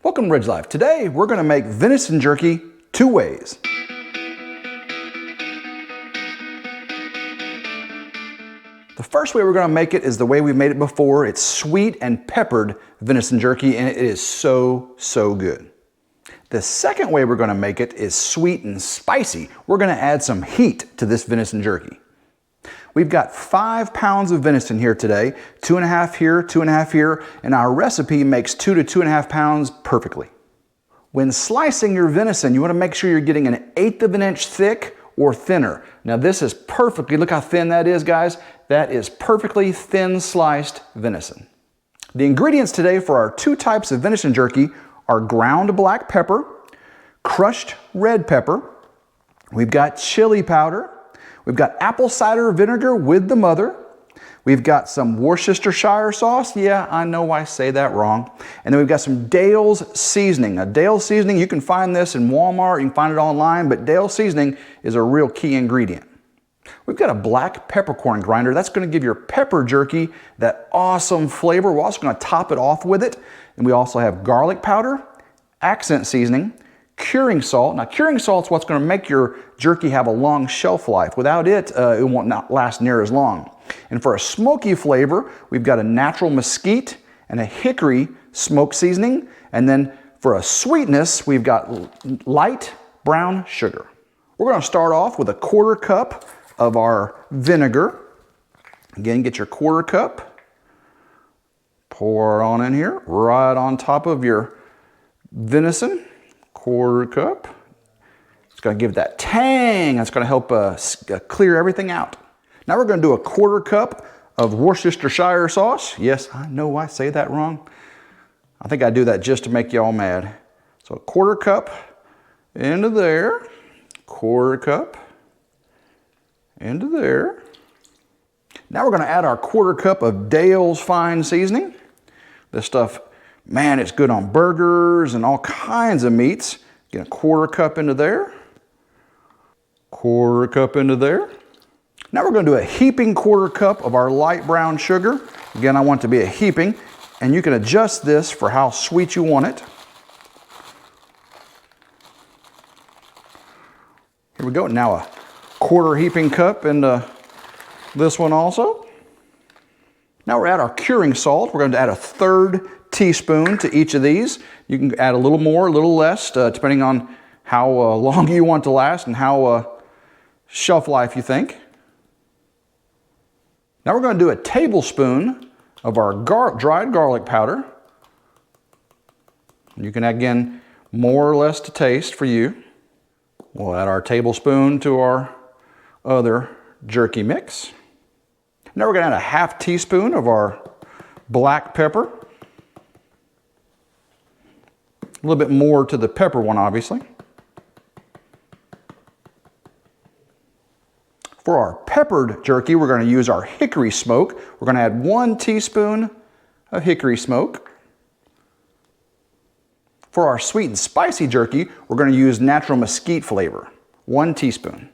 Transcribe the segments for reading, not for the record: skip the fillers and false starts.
Welcome to RidgeLife. Today we're going to make venison jerky two ways. The first way we're going to make it is the way we've made it before. It's sweet and peppered venison jerky, and it is so good. The second way we're going to make it is sweet and spicy. We're going to add some heat to this venison jerky. We've got 5 pounds of venison here today, 2.5 here, 2.5 here, and our recipe makes 2 to 2.5 pounds perfectly. When slicing your venison, you want to make sure you're getting 1/8 of an inch thick or thinner. Now this is perfectly, look how thin that is, guys. That is perfectly thin sliced venison. The ingredients today for our 2 types of venison jerky are ground black pepper, crushed red pepper, we've got chili powder, we've got apple cider vinegar with the mother. We've got some Worcestershire sauce. Yeah, I know I say that wrong. And then we've got some Dale's seasoning. Now, Dale's seasoning, you can find this in Walmart, you can find it online, but Dale's seasoning is a real key ingredient. We've got a black peppercorn grinder. That's going to give your pepper jerky that awesome flavor. We're also going to top it off with it. And we also have garlic powder, accent seasoning, curing salt. Now, curing salt is what's going to make your jerky have a long shelf life. Without it, it won't not last near as long. And for a smoky flavor, we've got a natural mesquite and a hickory smoke seasoning. And then for a sweetness, we've got light brown sugar. We're going to start off with a 1/4 cup of our vinegar. Again, get your 1/4 cup, pour it on in here, right on top of your venison. 1/4 cup. It's going to give that tang. That's going to help clear everything out. Now we're going to do a 1/4 cup of Worcestershire sauce. Yes, I know I say that wrong. I think I do that just to make you all mad. So a 1/4 cup into there, 1/4 cup into there. Now we're going to add our 1/4 cup of Dale's fine seasoning. This stuff, man, it's good on burgers and all kinds of meats. Get a 1/4 cup into there, 1/4 cup into there. Now we're going to do a heaping 1/4 cup of our light brown sugar. Again, I want it to be a heaping, and you can adjust this for how sweet you want it. Here we go. Now a 1/4 heaping cup into this one also. Now we're at our curing salt. We're going to add a 1/3 teaspoon to each of these. You can add a little more, a little less, depending on how long you want to last and how shelf life you think. Now we're going to do a tablespoon of our dried garlic powder. You can add, again, more or less to taste for you. We'll add our tablespoon to our other jerky mix. Now we're going to add a 1/2 teaspoon of our black pepper. A little bit more to the pepper one, obviously. For our peppered jerky, we're going to use our hickory smoke. We're going to add 1 teaspoon of hickory smoke. For our sweet and spicy jerky, we're going to use natural mesquite flavor, 1 teaspoon.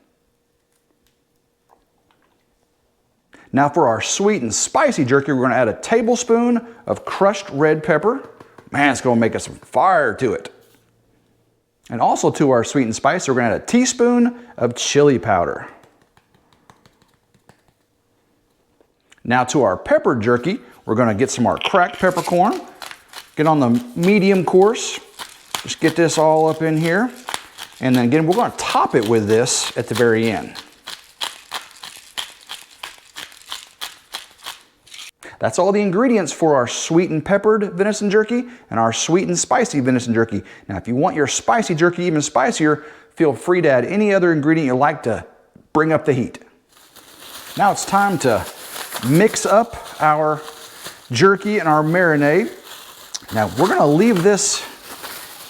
Now for our sweet and spicy jerky, we're going to add a tablespoon of crushed red pepper. Man, it's going to make us some fire to it. And also to our sweet and spicy, we're going to add a teaspoon of chili powder. Now to our peppered jerky, we're going to get some of our cracked peppercorn. Get on the medium coarse. Just get this all up in here. And then again, we're going to top it with this at the very end. That's all the ingredients for our sweet and peppered venison jerky and our sweet and spicy venison jerky. Now, if you want your spicy jerky even spicier, feel free to add any other ingredient you like to bring up the heat. Now it's time to mix up our jerky and our marinade. Now we're going to leave this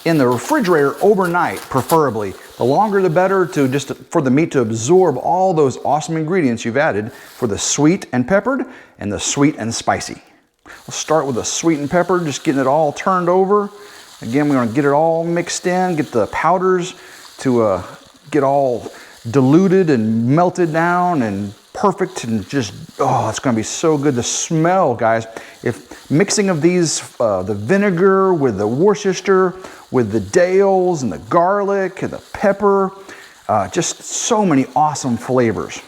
in the refrigerator overnight, preferably. The longer the better, for the meat to absorb all those awesome ingredients you've added for the sweet and peppered and the sweet and spicy. We'll start with the sweet and peppered, just getting it all turned over. Again, we're going to get it all mixed in, get the powders to get all diluted and melted down and perfect and just, oh, it's gonna be so good. The smell, guys, if mixing of these, the vinegar with the Worcestershire, with the Dales and the garlic and the pepper, just so many awesome flavors.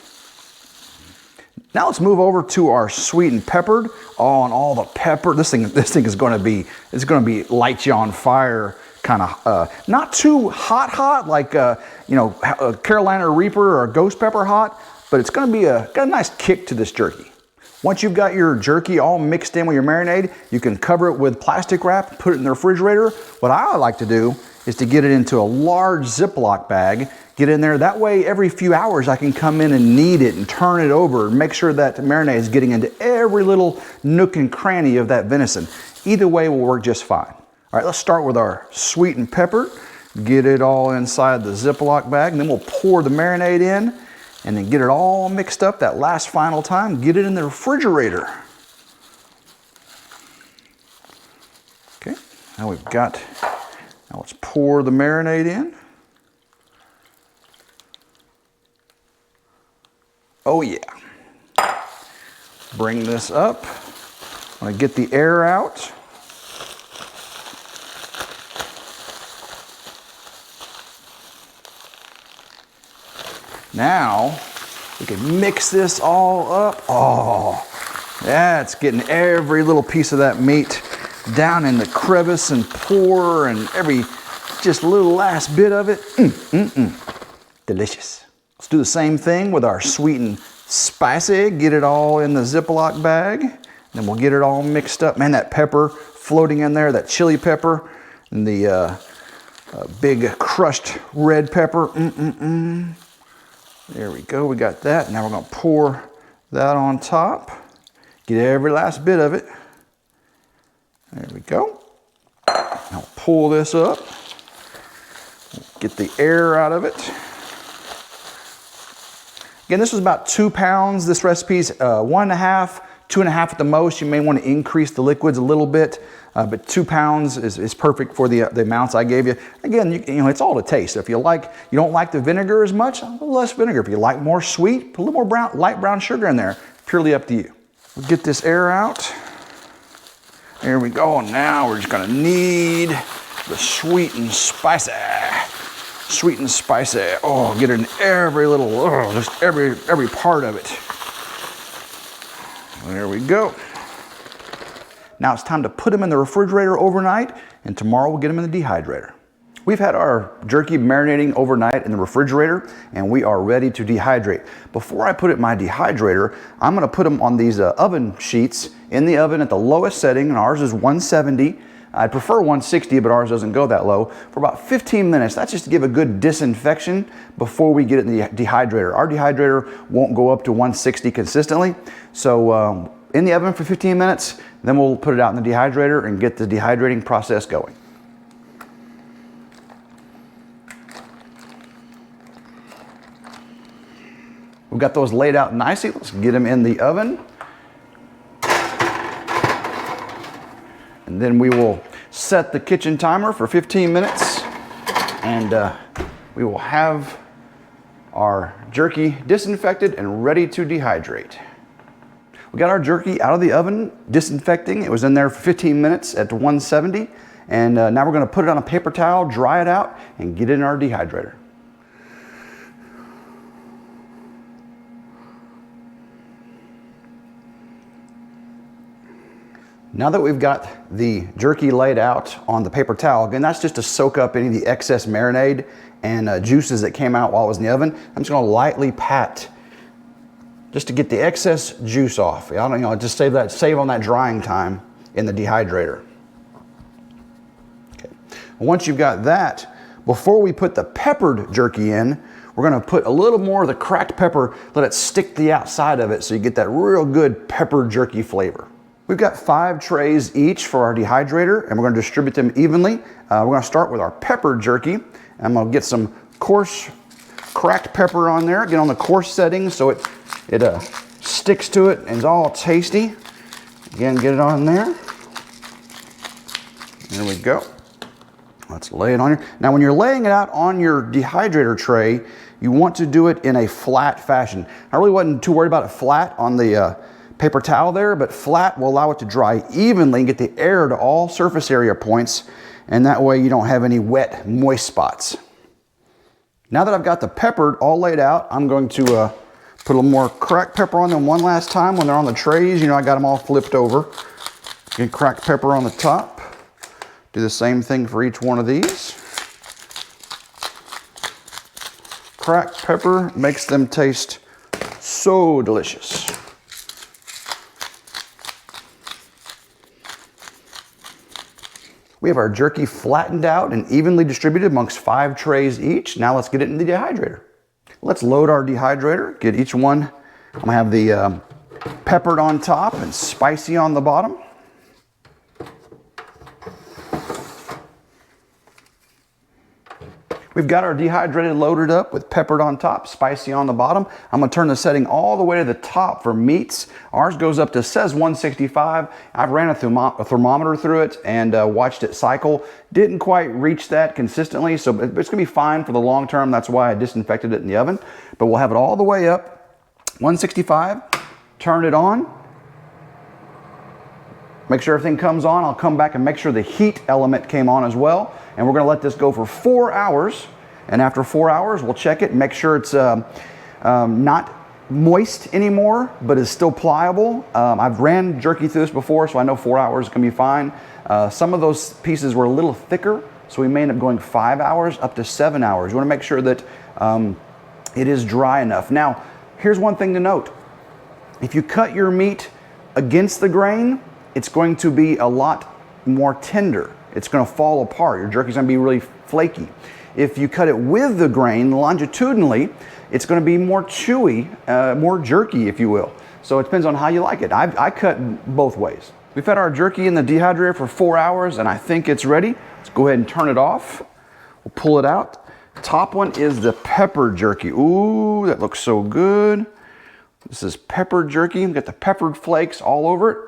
Now let's move over to our sweet and peppered. Oh, and all the pepper. This thing is going to be, it's going to be light you on fire, kind of not too hot like you know, Carolina Reaper or Ghost Pepper hot, but it's going to be got a nice kick to this jerky. Once you've got your jerky all mixed in with your marinade, you can cover it with plastic wrap, put it in the refrigerator. What I like to do is to get it into a large Ziploc bag, get in there. That way, every few hours, I can come in and knead it and turn it over and make sure that the marinade is getting into every little nook and cranny of that venison. Either way will work just fine. All right, let's start with our sweet and pepper. Get it all inside the Ziploc bag, and then we'll pour the marinade in and then get it all mixed up that last final time. Get it in the refrigerator. Okay, now we've got, now let's pour the marinade in. Oh yeah. Bring this up. I'm gonna get the air out. Now, we can mix this all up. Oh, that's getting every little piece of that meat down in the crevice and pour and every, just little last bit of it. Delicious. Let's do the same thing with our sweet and spicy. Get it all in the Ziploc bag. Then we'll get it all mixed up. Man, that pepper floating in there, that chili pepper, and the big crushed red pepper. There we go, we got that. Now we're gonna pour that on top. Get every last bit of it. There we go. Now pull this up. Get the air out of it. Again, this was about 2 pounds. This recipe's 1.5, 2.5 at the most. You may want to increase the liquids a little bit, but 2 pounds is perfect for the amounts I gave you. Again, you know, it's all to taste. If you don't like the vinegar as much, a little less vinegar. If you like more sweet, put a little more light brown sugar in there. Purely up to you. We'll get this air out. There we go. And now we're just gonna knead the sweet and spicy. Sweet and spicy. Oh, get it in every little, oh, just every part of it. There we go. Now it's time to put them in the refrigerator overnight, and tomorrow we'll get them in the dehydrator. We've had our jerky marinating overnight in the refrigerator, and we are ready to dehydrate. Before I put it in my dehydrator, I'm gonna put them on these oven sheets in the oven at the lowest setting, and ours is 170. I'd prefer 160, but ours doesn't go that low, for about 15 minutes. That's just to give a good disinfection before we get it in the dehydrator. Our dehydrator won't go up to 160 consistently. So in the oven for 15 minutes, then we'll put it out in the dehydrator and get the dehydrating process going. We've got those laid out nicely. Let's get them in the oven. And then we will set the kitchen timer for 15 minutes, and we will have our jerky disinfected and ready to dehydrate. We got our jerky out of the oven, disinfecting. It was in there for 15 minutes at 170, and now we're gonna put it on a paper towel, dry it out, and get it in our dehydrator. Now that we've got the jerky laid out on the paper towel, again, that's just to soak up any of the excess marinade and juices that came out while it was in the oven. I'm just gonna lightly pat just to get the excess juice off. I don't, you know, just save on that drying time in the dehydrator. Okay. Once you've got that, before we put the peppered jerky in, we're gonna put a little more of the cracked pepper, let it stick to the outside of it so you get that real good pepper jerky flavor. We've got 5 trays each for our dehydrator, and we're going to distribute them evenly. We're going to start with our pepper jerky. I'm going to get some coarse cracked pepper on there, get on the coarse setting so it sticks to it and is all tasty. Again, get it on there. There we go. Let's lay it on here. Now when you're laying it out on your dehydrator tray, you want to do it in a flat fashion. I really wasn't too worried about it flat on the paper towel there, but flat will allow it to dry evenly and get the air to all surface area points, and that way you don't have any wet, moist spots. Now that I've got the pepper all laid out, I'm going to put a little more cracked pepper on them one last time when they're on the trays. You know, I got them all flipped over. Get cracked pepper on the top. Do the same thing for each one of these. Cracked pepper makes them taste so delicious. We have our jerky flattened out and evenly distributed amongst 5 trays each. Now let's get it in the dehydrator. Let's load our dehydrator, get each one. I'm gonna have the peppered on top and spicy on the bottom. We've got our dehydrated loaded up with peppered on top, spicy on the bottom. I'm gonna turn the setting all the way to the top for meats. Ours goes up to, says 165. I've ran a thermometer through it and watched it cycle. Didn't quite reach that consistently, so it's gonna be fine for the long term. That's why I disinfected it in the oven. But we'll have it all the way up, 165, turn it on. Make sure everything comes on. I'll come back and make sure the heat element came on as well. And we're gonna let this go for 4 hours. And after 4 hours, we'll check it and make sure it's not moist anymore, but is still pliable. I've ran jerky through this before, so I know 4 hours can be fine. Some of those pieces were a little thicker, so we may end up going 5 hours up to 7 hours. You wanna make sure that it is dry enough. Now, here's one thing to note. If you cut your meat against the grain, it's going to be a lot more tender. It's going to fall apart. Your jerky's going to be really flaky. If you cut it with the grain longitudinally, it's going to be more chewy, more jerky, if you will. So it depends on how you like it. I cut both ways. We've had our jerky in the dehydrator for 4 hours, and I think it's ready. Let's go ahead and turn it off. We'll pull it out. Top one is the pepper jerky. Ooh, that looks so good. This is pepper jerky. We've got the peppered flakes all over it.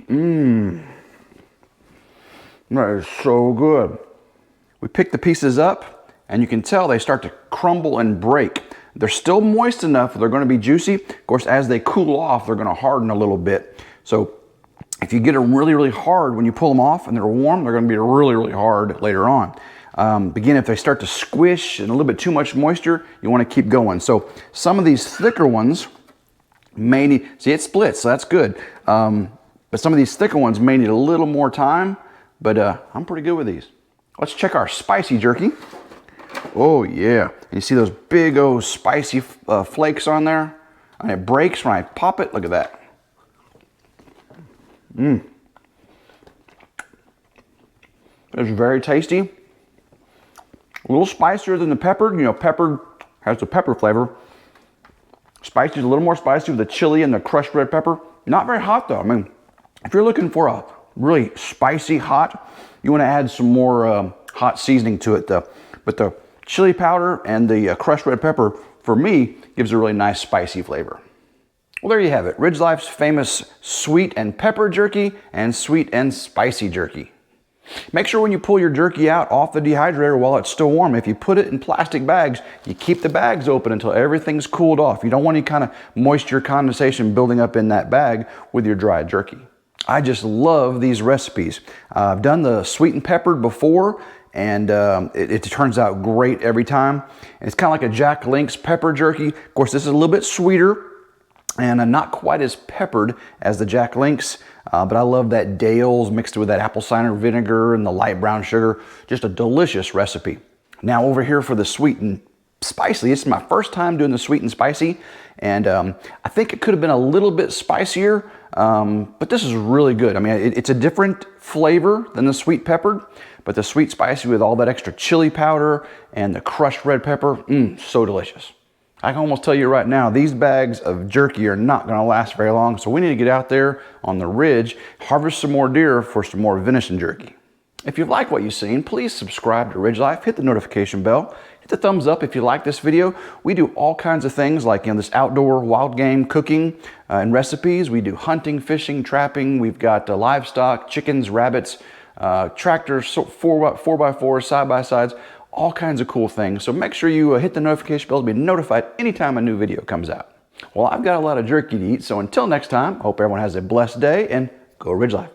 Mmm. That is so good. We pick the pieces up and you can tell they start to crumble and break. They're still moist enough, they're going to be juicy. Of course, as they cool off, they're going to harden a little bit. So if you get them really, really hard when you pull them off and they're warm, they're going to be really, really hard later on. Again, if they start to squish and a little bit too much moisture, you want to keep going. So some of these thicker ones may need, see it splits, so that's good. But some of these thicker ones may need a little more time. But I'm pretty good with these. Let's check our spicy jerky. Oh yeah, and you see those big old spicy flakes on there? And it breaks when I pop it, look at that. Mmm. It's very tasty. A little spicier than the peppered. You know, peppered has the pepper flavor. Spicy is a little more spicy with the chili and the crushed red pepper. Not very hot though. I mean, if you're looking for a really spicy hot, you want to add some more hot seasoning to it though. But the chili powder and the crushed red pepper, for me, gives a really nice spicy flavor. Well, there you have it. RidgeLife's famous sweet and pepper jerky and sweet and spicy jerky. Make sure when you pull your jerky out off the dehydrator while it's still warm, if you put it in plastic bags, you keep the bags open until everything's cooled off. You don't want any kind of moisture condensation building up in that bag with your dry jerky. I just love these recipes. I've done the sweet and peppered before, and it turns out great every time. And it's kind of like a Jack Link's pepper jerky. Of course, this is a little bit sweeter and not quite as peppered as the Jack Link's, but I love that Dale's mixed with that apple cider vinegar and the light brown sugar. Just a delicious recipe. Now over here for the sweet and spicy. This is my first time doing the sweet and spicy, and I think it could have been a little bit spicier, but this is really good. I mean, it's a different flavor than the sweet peppered, but the sweet spicy with all that extra chili powder and the crushed red pepper, so delicious. I can almost tell you right now, these bags of jerky are not going to last very long, so we need to get out there on the ridge, harvest some more deer for some more venison jerky. If you like what you've seen, please subscribe to RidgeLife, hit the notification bell, hit the thumbs up if you like this video. We do all kinds of things like this outdoor wild game cooking and recipes. We do hunting, fishing, trapping. We've got livestock, chickens, rabbits, tractors, 4x4s, side-by-sides, all kinds of cool things. So make sure you hit the notification bell to be notified anytime a new video comes out. Well, I've got a lot of jerky to eat, so until next time, I hope everyone has a blessed day and go RidgeLife.